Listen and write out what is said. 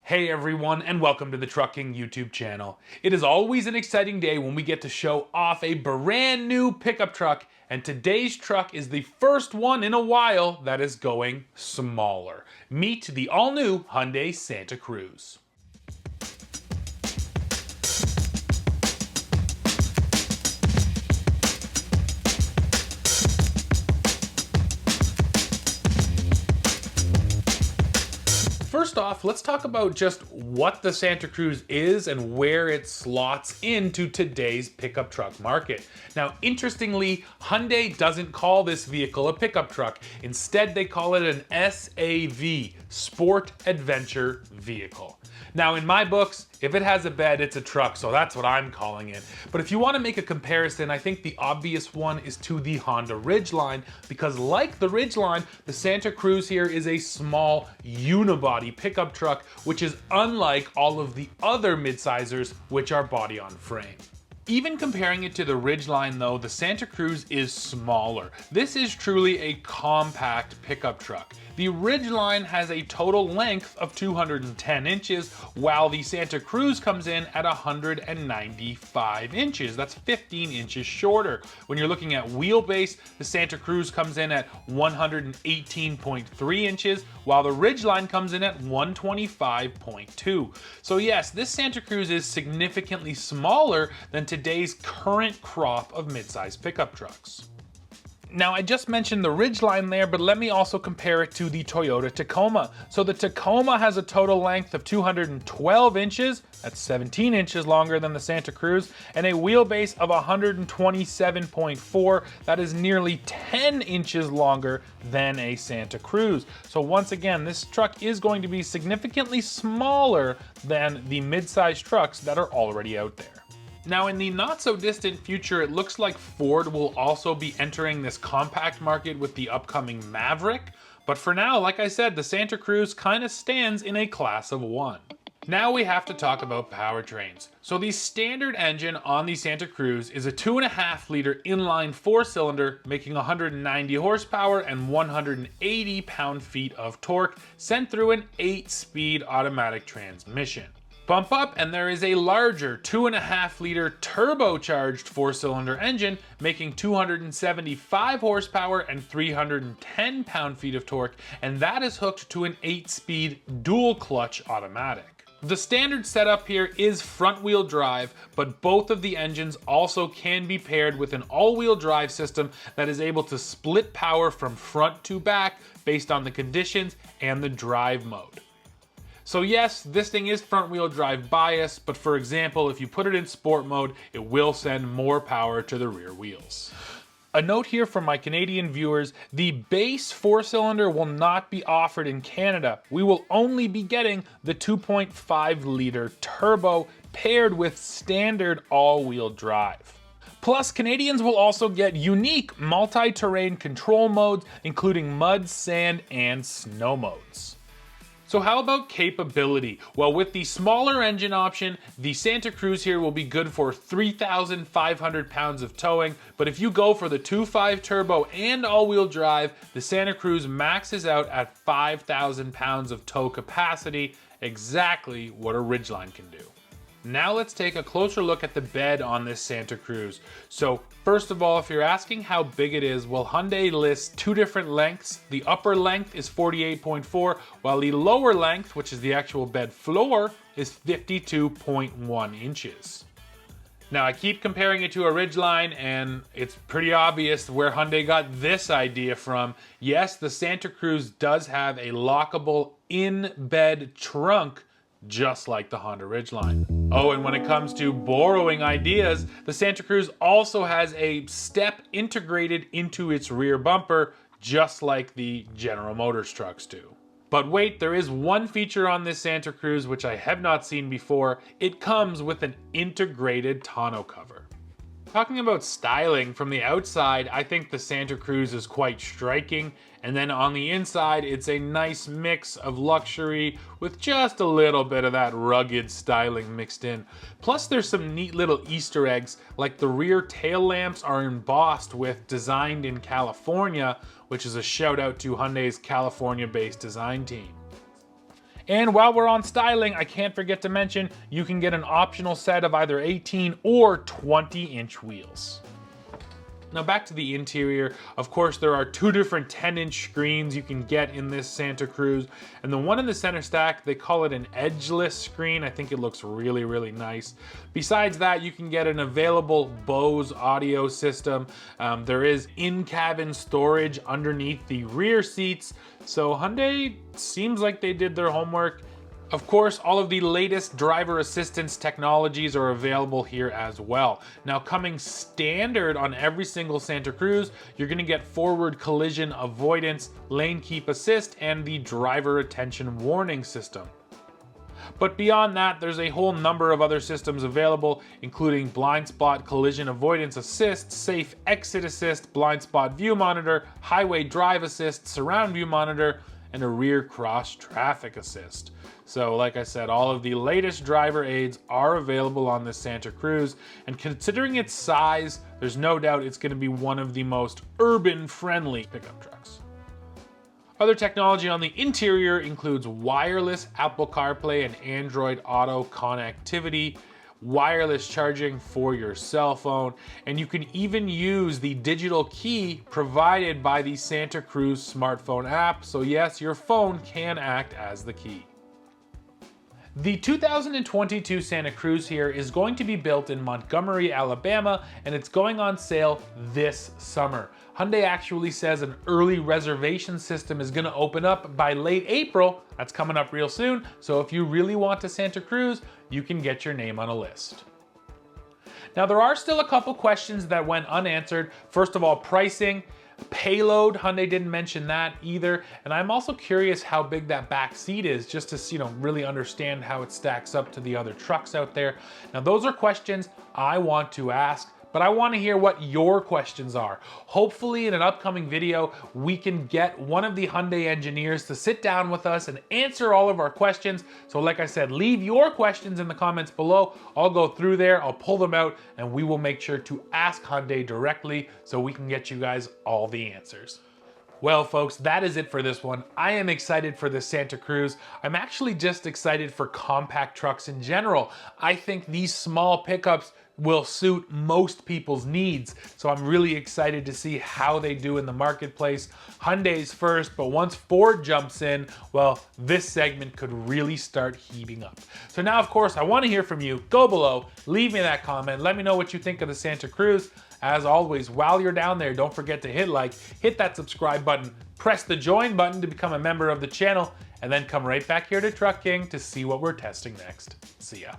Hey everyone, and welcome to the Trucking YouTube channel. It is always an exciting day when we get to show off a brand new pickup truck, and today's truck is the first one in a while that is going smaller. Meet the all-new Hyundai Santa Cruz. First off, let's talk about just what the Santa Cruz is and where it slots into today's pickup truck market. Now, interestingly, Hyundai doesn't call this vehicle a pickup truck. Instead, they call it an SAV, Sport Adventure Vehicle. Now, in my books, if it has a bed, it's a truck, so that's what I'm calling it. But if you want to make a comparison, I think the obvious one is to the Honda Ridgeline, because like the Ridgeline, the Santa Cruz here is a small unibody pickup truck, which is unlike all of the other midsizers, which are body on frame. Even comparing it to the Ridgeline though, the Santa Cruz is smaller. This is truly a compact pickup truck. The Ridgeline has a total length of 210 inches, while the Santa Cruz comes in at 195 inches. That's 15 inches shorter. When you're looking at wheelbase, the Santa Cruz comes in at 118.3 inches, while the Ridgeline comes in at 125.2. So yes, this Santa Cruz is significantly smaller than today's current crop of midsize pickup trucks. Now, I just mentioned the Ridgeline there, but let me also compare it to the Toyota Tacoma. So the Tacoma has a total length of 212 inches, that's 17 inches longer than the Santa Cruz, and a wheelbase of 127.4, that is nearly 10 inches longer than a Santa Cruz. So once again, this truck is going to be significantly smaller than the mid-size trucks that are already out there. Now, in the not so distant future, it looks like Ford will also be entering this compact market with the upcoming Maverick. But for now, like I said, the Santa Cruz kind of stands in a class of one. Now we have to talk about powertrains. So the standard engine on the Santa Cruz is a 2.5 liter inline 4-cylinder, making 190 horsepower and 180 pound-feet of torque, sent through an 8-speed automatic transmission. Bump up and there is a larger 2.5 liter turbocharged 4-cylinder engine, making 275 horsepower and 310 pound-feet of torque, and that is hooked to an 8-speed dual clutch automatic. The standard setup here is front-wheel drive, but both of the engines also can be paired with an all-wheel drive system that is able to split power from front to back based on the conditions and the drive mode. So yes, this thing is front-wheel drive biased, but for example, if you put it in sport mode, it will send more power to the rear wheels. A note here from my Canadian viewers, the base 4-cylinder will not be offered in Canada. We will only be getting the 2.5 liter turbo paired with standard all-wheel drive. Plus, Canadians will also get unique multi-terrain control modes, including mud, sand, and snow modes. So how about capability? Well, with the smaller engine option, the Santa Cruz here will be good for 3,500 pounds of towing, but if you go for the 2.5 turbo and all-wheel drive, the Santa Cruz maxes out at 5,000 pounds of tow capacity, exactly what a Ridgeline can do. Now let's take a closer look at the bed on this Santa Cruz. So first of all, if you're asking how big it is, well, Hyundai lists two different lengths. The upper length is 48.4, while the lower length, which is the actual bed floor, is 52.1 inches. Now I keep comparing it to a Ridgeline, and it's pretty obvious where Hyundai got this idea from. Yes, the Santa Cruz does have a lockable in-bed trunk, just like the Honda Ridgeline. Oh, and when it comes to borrowing ideas, the Santa Cruz also has a step integrated into its rear bumper, just like the General Motors trucks do. But wait, there is one feature on this Santa Cruz which I have not seen before. It comes with an integrated tonneau cover. Talking about styling, from the outside, I think the Santa Cruz is quite striking, and then on the inside, it's a nice mix of luxury with just a little bit of that rugged styling mixed in. Plus, there's some neat little Easter eggs, like the rear tail lamps are embossed with "Designed in California," which is a shout out to Hyundai's California-based design team. And while we're on styling, I can't forget to mention, you can get an optional set of either 18 or 20-inch wheels. Now back to the interior. Of course, there are two different 10-inch screens you can get in this Santa Cruz. And the one in the center stack, they call it an edgeless screen. I think it looks really, really nice. Besides that, you can get an available Bose audio system. There is in-cabin storage underneath the rear seats. So Hyundai seems like they did their homework. Of course, all of the latest driver assistance technologies are available here as well. Now, coming standard on every single Santa Cruz, you're gonna get forward collision avoidance, lane keep assist, and the driver attention warning system. But beyond that, there's a whole number of other systems available, including blind spot collision avoidance assist, safe exit assist, blind spot view monitor, highway drive assist, surround view monitor, and a rear cross traffic assist. So like I said, all of the latest driver aids are available on this Santa Cruz, and considering its size, there's no doubt it's going to be one of the most urban-friendly pickup trucks. Other technology on the interior includes wireless Apple CarPlay and Android Auto connectivity, wireless charging for your cell phone, and you can even use the digital key provided by the Santa Cruz smartphone app. So yes, your phone can act as the key. The 2022 Santa Cruz here is going to be built in Montgomery, Alabama, and it's going on sale this summer. Hyundai actually says an early reservation system is gonna open up by late April. That's coming up real soon, so if you really want a Santa Cruz, you can get your name on a list. Now, there are still a couple questions that went unanswered. First of all, pricing. Payload, Hyundai didn't mention that either, and I'm also curious how big that back seat is, just to really understand how it stacks up to the other trucks out there. Now those are questions I want to ask, but I want to hear what your questions are. Hopefully in an upcoming video, we can get one of the Hyundai engineers to sit down with us and answer all of our questions. So like I said, leave your questions in the comments below. I'll go through there, I'll pull them out, and we will make sure to ask Hyundai directly so we can get you guys all the answers. Well, folks, that is it for this one. I am excited for the Santa Cruz. I'm actually just excited for compact trucks in general. I think these small pickups will suit most people's needs. So I'm really excited to see how they do in the marketplace. Hyundai's first, but once Ford jumps in, well, this segment could really start heating up. So now, of course, I want to hear from you. Go below, leave me that comment. Let me know what you think of the Santa Cruz. As always, while you're down there, don't forget to hit like, hit that subscribe button, press the join button to become a member of the channel, and then come right back here to Truck King to see what we're testing next. See ya.